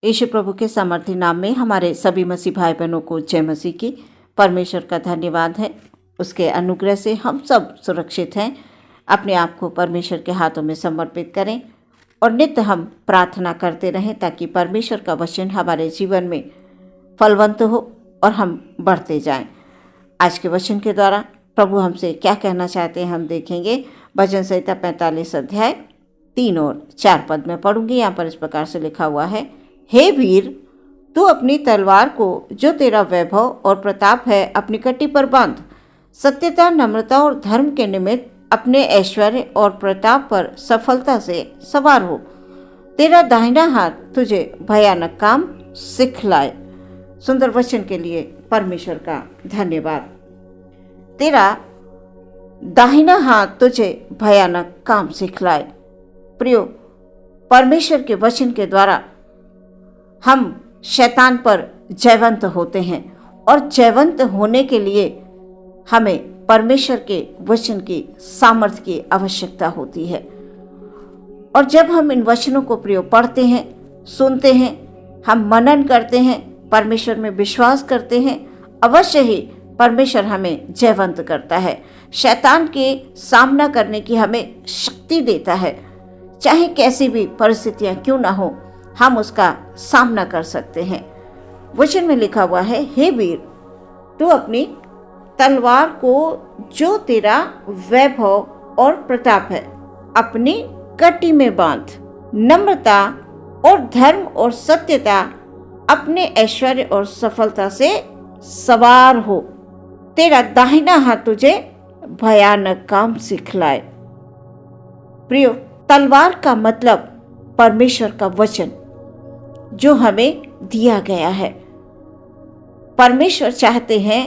यीशु प्रभु के सामर्थी नाम में हमारे सभी मसीह भाई बहनों को जय मसीह की। परमेश्वर का धन्यवाद है, उसके अनुग्रह से हम सब सुरक्षित हैं। अपने आप को परमेश्वर के हाथों में समर्पित करें और नित्य हम प्रार्थना करते रहें ताकि परमेश्वर का वचन हमारे जीवन में फलवंत हो और हम बढ़ते जाएं। आज के वचन के द्वारा प्रभु हमसे क्या कहना चाहते हैं हम देखेंगे। भजन संहिता 45 अध्याय 3 और 4 पद में पढ़ूंगी। यहाँ पर इस प्रकार से लिखा हुआ है, हे वीर, तू अपनी तलवार को जो तेरा वैभव और प्रताप है अपनी कटी पर बांध। सत्यता, नम्रता और धर्म के निमित्त अपने ऐश्वर्य और प्रताप पर सफलता से सवार हो। तेरा दाहिना हाथ तुझे भयानक काम सिखलाए। सुंदर वचन के लिए परमेश्वर का धन्यवाद। तेरा दाहिना हाथ तुझे भयानक काम सिखलाए। प्रियो, परमेश्वर के वचन के द्वारा हम शैतान पर जयवंत होते हैं और जयवंत होने के लिए हमें परमेश्वर के वचन की सामर्थ्य की आवश्यकता होती है। और जब हम इन वचनों को प्रियो पढ़ते हैं, सुनते हैं, हम मनन करते हैं, परमेश्वर में विश्वास करते हैं, अवश्य ही परमेश्वर हमें जयवंत करता है। शैतान के सामना करने की हमें शक्ति देता है। चाहे कैसी भी परिस्थितियां क्यों ना हो, हम उसका सामना कर सकते हैं। वचन में लिखा हुआ है, हे वीर, तू अपनी तलवार को जो तेरा वैभव और प्रताप है अपनी कटी में बांध। नम्रता और धर्म और सत्यता अपने ऐश्वर्य और सफलता से सवार हो। तेरा दाहिना हाथ तुझे भयानक काम सिखलाए। प्रियो, तलवार का मतलब परमेश्वर का वचन जो हमें दिया गया है। परमेश्वर चाहते हैं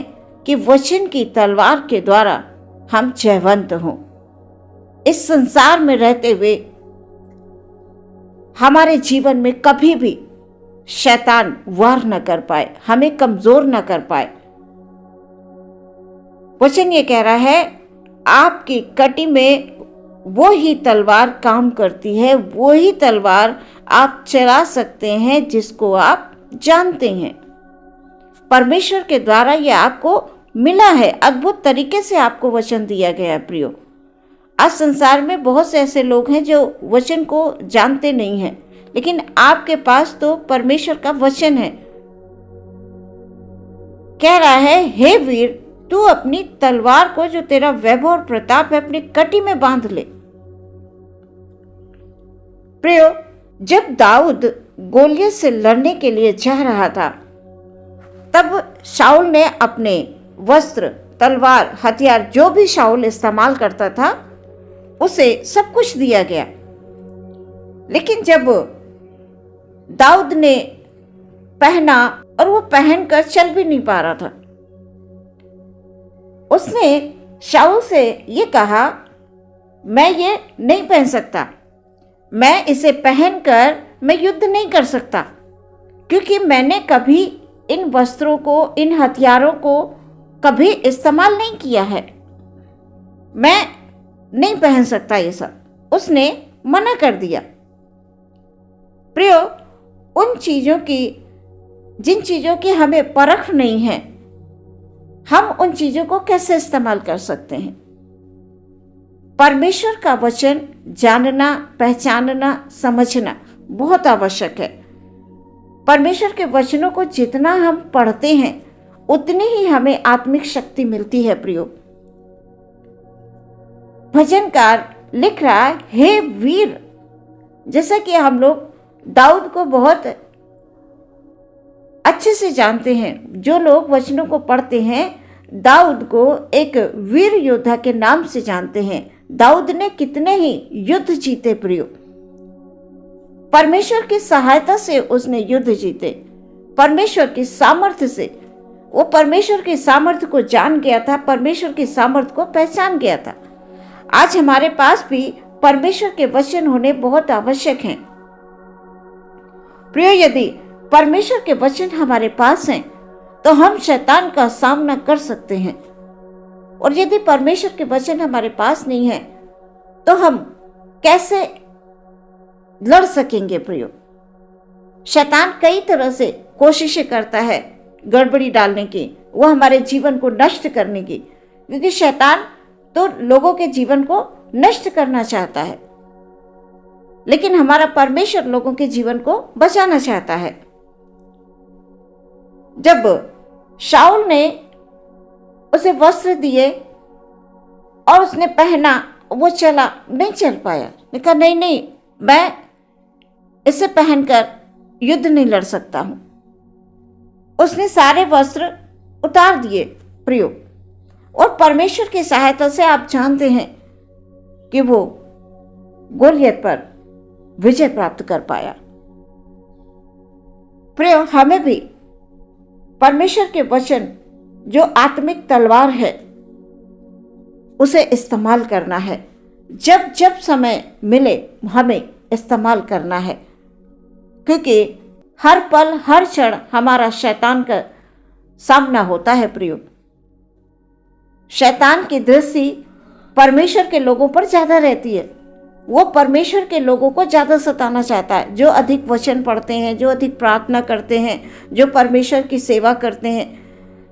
कि वचन की तलवार के द्वारा हम जयवंत हों। इस संसार में रहते हुए हमारे जीवन में कभी भी शैतान वार न कर पाए, हमें कमजोर न कर पाए। वचन ये कह रहा है, आपकी कटी में वो ही तलवार काम करती है, वो ही तलवार आप चला सकते हैं जिसको आप जानते हैं। परमेश्वर के द्वारा ये आपको मिला है, अद्भुत तरीके से आपको वचन दिया गया है। प्रियो, आज संसार में बहुत से ऐसे लोग हैं जो वचन को जानते नहीं हैं, लेकिन आपके पास तो परमेश्वर का वचन है। कह रहा है, हे वीर, तू अपनी तलवार को जो तेरा वैभव और प्रताप है अपनी कटी में बांध ले। प्रियो, जब दाऊद गोलियत से लड़ने के लिए जा रहा था, तब शाऊल ने अपने वस्त्र, तलवार, हथियार जो भी शाऊल इस्तेमाल करता था उसे सब कुछ दिया गया। लेकिन जब दाऊद ने पहना और वो पहनकर चल भी नहीं पा रहा था, उसने शाऊल से ये कहा, मैं ये नहीं पहन सकता, मैं इसे पहनकर मैं युद्ध नहीं कर सकता, क्योंकि मैंने कभी इन वस्त्रों को, इन हथियारों को कभी इस्तेमाल नहीं किया है, मैं नहीं पहन सकता ये सब। उसने मना कर दिया। प्रियो, उन चीज़ों की, जिन चीज़ों की हमें परख नहीं है, हम उन चीज़ों को कैसे इस्तेमाल कर सकते हैं? परमेश्वर का वचन जानना, पहचानना, समझना बहुत आवश्यक है। परमेश्वर के वचनों को जितना हम पढ़ते हैं उतनी ही हमें आत्मिक शक्ति मिलती है। प्रियो, भजनकार लिख रहा है, हे वीर, जैसा कि हम लोग दाऊद को बहुत अच्छे से जानते हैं। जो लोग वचनों को पढ़ते हैं, दाऊद को एक वीर योद्धा के नाम से जानते हैं। दाऊद ने कितने ही युद्ध जीते। प्रियो, परमेश्वर की सहायता से उसने युद्ध जीते। परमेश्वर की सामर्थ्य से, वो परमेश्वर की सामर्थ्य को जान गया था, परमेश्वर की सामर्थ्य को पहचान गया था। आज हमारे पास भी परमेश्वर के वचन होने बहुत आवश्यक हैं। प्रियो, यदि परमेश्वर के वचन हमारे पास हैं तो हम शैतान का सामना कर सकते हैं, और यदि परमेश्वर के वचन हमारे पास नहीं है तो हम कैसे लड़ सकेंगे? प्रियो, शैतान कई तरह से कोशिशें करता है गड़बड़ी डालने की, वो हमारे जीवन को नष्ट करने की, क्योंकि शैतान तो लोगों के जीवन को नष्ट करना चाहता है, लेकिन हमारा परमेश्वर लोगों के जीवन को बचाना चाहता है। जब शाऊल ने उसे वस्त्र दिए और उसने पहना, वो चला, नहीं चल पाया। ने कहा नहीं नहीं, मैं इसे पहनकर युद्ध नहीं लड़ सकता हूं। उसने सारे वस्त्र उतार दिए प्रियो, और परमेश्वर की सहायता से आप जानते हैं कि वो गोलियत पर विजय प्राप्त कर पाया। प्रियो, हमें भी परमेश्वर के वचन जो आत्मिक तलवार है उसे इस्तेमाल करना है। जब जब समय मिले हमें इस्तेमाल करना है, क्योंकि हर पल हर क्षण हमारा शैतान का सामना होता है। प्रियो, शैतान की दृष्टि परमेश्वर के लोगों पर ज्यादा रहती है। वो परमेश्वर के लोगों को ज्यादा सताना चाहता है। जो अधिक वचन पढ़ते हैं, जो अधिक प्रार्थना करते हैं, जो परमेश्वर की सेवा करते हैं,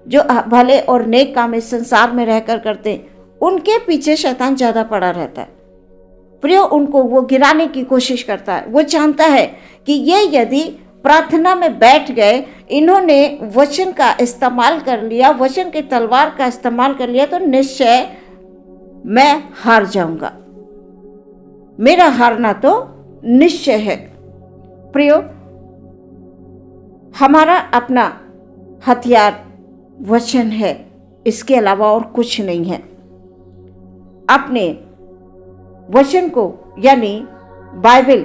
जो भले और नेक काम इस संसार में रहकर करते हैं, उनके पीछे शैतान ज्यादा पड़ा रहता है। प्रियो, उनको वो गिराने की कोशिश करता है। वो जानता है कि ये यदि प्रार्थना में बैठ गए, इन्होंने वचन का इस्तेमाल कर लिया, वचन की तलवार का इस्तेमाल कर लिया, तो निश्चय मैं हार जाऊंगा। मेरा हारना तो निश्चय है। प्रियो, हमारा अपना हथियार वचन है, इसके अलावा और कुछ नहीं है। अपने वचन को यानी बाइबल,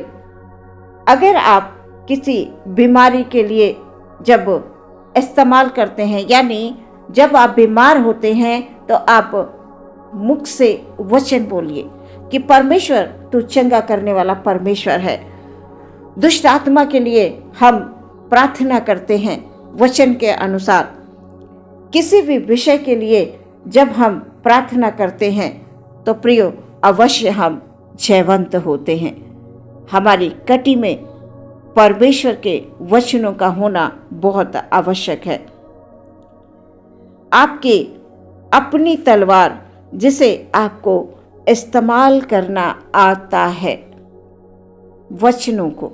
अगर आप किसी बीमारी के लिए जब इस्तेमाल करते हैं, यानी जब आप बीमार होते हैं, तो आप मुख से वचन बोलिए कि परमेश्वर तू चंगा करने वाला परमेश्वर है। दुष्ट आत्मा के लिए हम प्रार्थना करते हैं वचन के अनुसार। किसी भी विषय के लिए जब हम प्रार्थना करते हैं तो प्रियो, अवश्य हम जयवंत होते हैं। हमारी कटी में परमेश्वर के वचनों का होना बहुत आवश्यक है। आपकी अपनी तलवार जिसे आपको इस्तेमाल करना आता है, वचनों को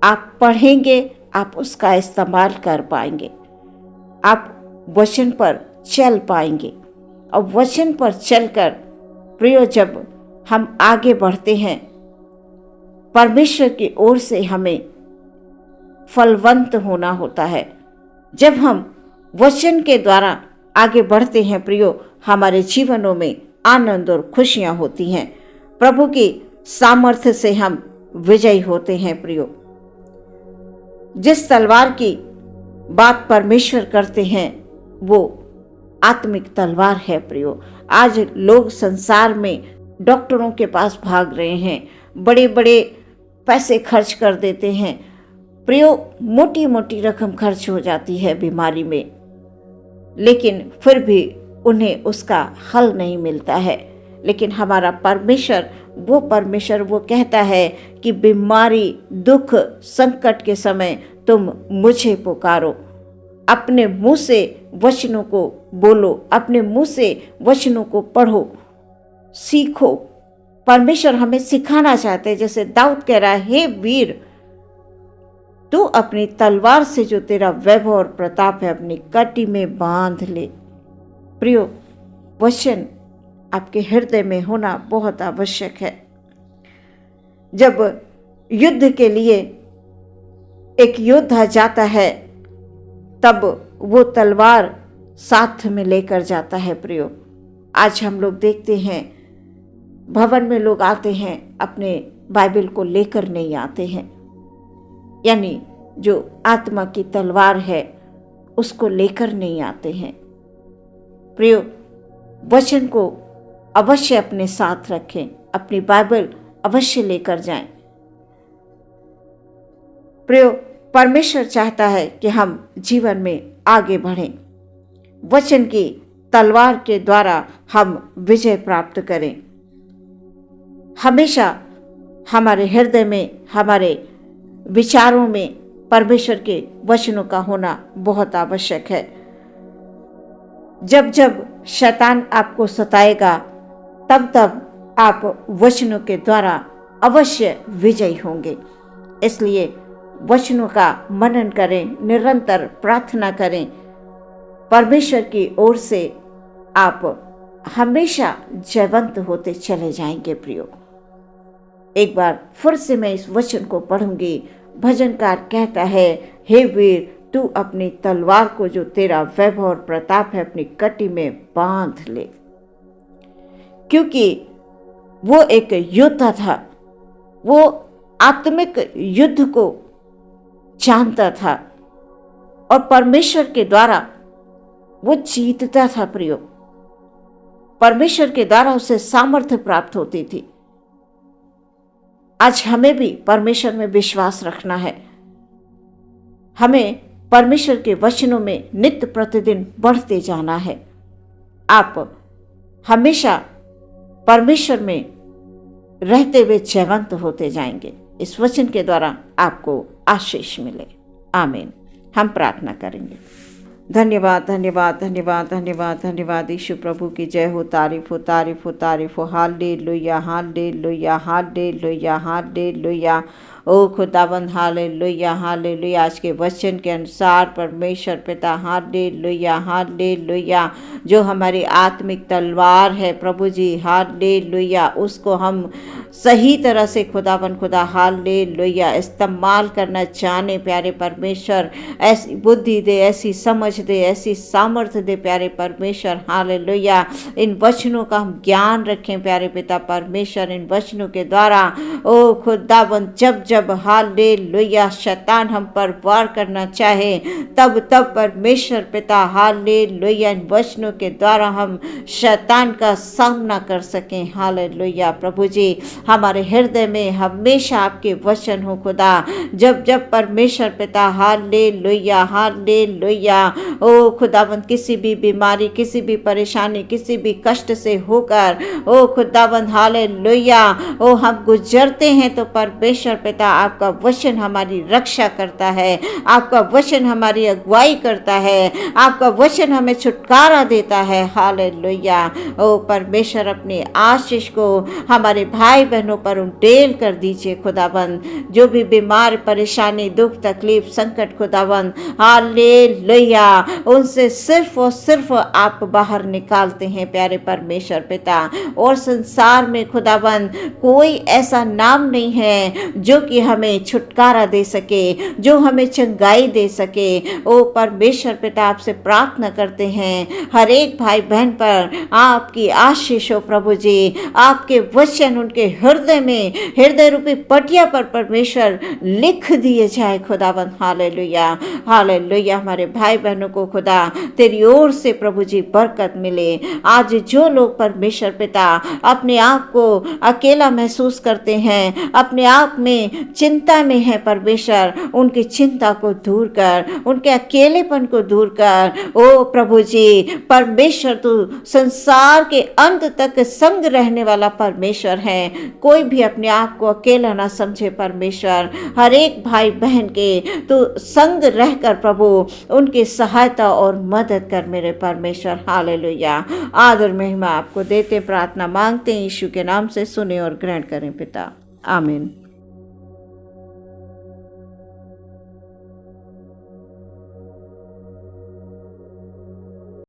आप पढ़ेंगे, आप उसका इस्तेमाल कर पाएंगे, आप वचन पर चल पाएंगे। और वचन पर चलकर प्रियो, जब हम आगे बढ़ते हैं, परमेश्वर की ओर से हमें फलवंत होना होता है। जब हम वचन के द्वारा आगे बढ़ते हैं प्रियो, हमारे जीवनों में आनंद और खुशियां होती हैं। प्रभु की सामर्थ्य से हम विजयी होते हैं। प्रियो, जिस तलवार की बात परमेश्वर करते हैं वो आत्मिक तलवार है। प्रियो, आज लोग संसार में डॉक्टरों के पास भाग रहे हैं, बड़े बड़े पैसे खर्च कर देते हैं। प्रियो, मोटी मोटी रकम खर्च हो जाती है बीमारी में, लेकिन फिर भी उन्हें उसका हल नहीं मिलता है। लेकिन हमारा परमेश्वर वो कहता है कि बीमारी, दुख, संकट के समय तुम मुझे पुकारो, अपने मुंह से वचनों को बोलो, अपने मुंह से वचनों को पढ़ो, सीखो। परमेश्वर हमें सिखाना चाहते हैं। जैसे दाऊद कह रहा है, हे वीर, तू अपनी तलवार से जो तेरा वैभव और प्रताप है अपनी कटी में बांध ले। प्रियो, वचन आपके हृदय में होना बहुत आवश्यक है। जब युद्ध के लिए एक योद्धा जाता है, तब वो तलवार साथ में लेकर जाता है। प्रियो, आज हम लोग देखते हैं भवन में लोग आते हैं, अपने बाइबल को लेकर नहीं आते हैं, यानी जो आत्मा की तलवार है उसको लेकर नहीं आते हैं। प्रियो, वचन को अवश्य अपने साथ रखें, अपनी बाइबल अवश्य लेकर जाएं। प्रियो, परमेश्वर चाहता है कि हम जीवन में आगे बढ़ें, वचन की तलवार के द्वारा हम विजय प्राप्त करें। हमेशा हमारे हृदय में, हमारे विचारों में परमेश्वर के वचनों का होना बहुत आवश्यक है। जब जब शैतान आपको सताएगा तब तब आप वचनों के द्वारा अवश्य विजयी होंगे। इसलिए वचनों का मनन करें, निरंतर प्रार्थना करें। परमेश्वर की ओर से आप हमेशा जयवंत होते चले जाएंगे। प्रियो, एक बार फिर से मैं इस वचन को पढ़ूंगी। भजनकार कहता है, हे वीर, तू अपनी तलवार को जो तेरा वैभव और प्रताप है अपनी कटी में बांध ले। क्योंकि वो एक योद्धा था, वो आत्मिक युद्ध को जानता था और परमेश्वर के द्वारा वो जीतता था। प्रियो, परमेश्वर के द्वारा उसे सामर्थ्य प्राप्त होती थी। आज हमें भी परमेश्वर में विश्वास रखना है। हमें परमेश्वर के वचनों में नित्य प्रतिदिन बढ़ते जाना है। आप हमेशा परमेश्वर में रहते हुए जयवंत होते जाएंगे। इस वचन के द्वारा आपको आशीष मिले। आमीन। हम प्रार्थना करेंगे। धन्यवाद, धन्यवाद, धन्यवाद, धन्यवाद, धन्यवाद। यीशु प्रभु की जय हो। तारीफ हो, तारीफ हो, तारीफ हो। Hallelujah, hallelujah, hallelujah, hallelujah. ओ खुदावंद, हालेलुया, हालेलुया। आज के वचन के अनुसार परमेश्वर पिता, हालेलुया, हालेलुया, जो हमारी आत्मिक तलवार है प्रभु जी, हालेलुया, उसको हम सही तरह से खुदावंद खुदा, हालेलुया, इस्तेमाल करना जाने प्यारे परमेश्वर। ऐसी बुद्धि दे, ऐसी समझ दे, ऐसी सामर्थ्य दे प्यारे परमेश्वर, हालेलुया। इन वचनों का हम ज्ञान रखें प्यारे पिता परमेश्वर। इन वचनों के द्वारा ओ खुदावंद, जब जब हालेलुया शैतान हम पर वार करना चाहे तब तब परमेश्वर पिता, हालेलुया, इन वचनों के द्वारा हम शैतान का सामना कर सकें। हालेलुया प्रभु जी, हमारे हृदय में हमेशा आपके वचन हो खुदा। जब जब परमेश्वर पिता, हालेलुया, हालेलुया, ओ खुदावंद, किसी भी बीमारी, किसी भी परेशानी, किसी भी कष्ट से होकर ओ खुदावंद, हालेलुया, ओ हम गुजरते हैं तो परमेश्वर पिता आपका वचन हमारी रक्षा करता है, आपका वचन हमारी अगुवाई करता है, आपका वचन हमें छुटकारा देता है। हालेलुया। ओ परमेश्वर, अपनी आशीष को हमारे भाई बहनों पर उंडेल कर दीजिए खुदाबंद। जो भी बीमार, परेशानी, दुख, तकलीफ, संकट खुदाबंद, हालेलुया, उनसे सिर्फ और सिर्फ आप बाहर निकालते हैं प्यारे परमेश्वर पिता। और संसार में खुदाबंद कोई ऐसा नाम नहीं है जो कि हमें छुटकारा दे सके, जो हमें चंगाई दे सके। ओ परमेश्वर पिता, आपसे प्रार्थना करते हैं हर एक भाई बहन पर आपकी आशीष हो प्रभु जी। आपके वचन उनके हृदय में, हृदय रूपी पटिया पर परमेश्वर लिख दिए जाए खुदावंद। Hallelujah, hallelujah. हमारे भाई बहनों को खुदा तेरी ओर से प्रभु जी बरकत मिले। आज जो लोग परमेश्वर पिता अपने आप को अकेला महसूस करते हैं, अपने आप में चिंता में है परमेश्वर, उनकी चिंता को दूर कर, उनके अकेलेपन को दूर कर। ओ प्रभु जी परमेश्वर, तू संसार के अंत तक संग रहने वाला परमेश्वर है। कोई भी अपने आप को अकेला ना समझे परमेश्वर। हर एक भाई बहन के तू संग रहकर प्रभु उनकी सहायता और मदद कर मेरे परमेश्वर। हालेलुया। आदर महिमा आपको देते प्रार्थना मांगते हैं, यीशु के नाम से सुने और ग्रहण करें पिता। आमीन।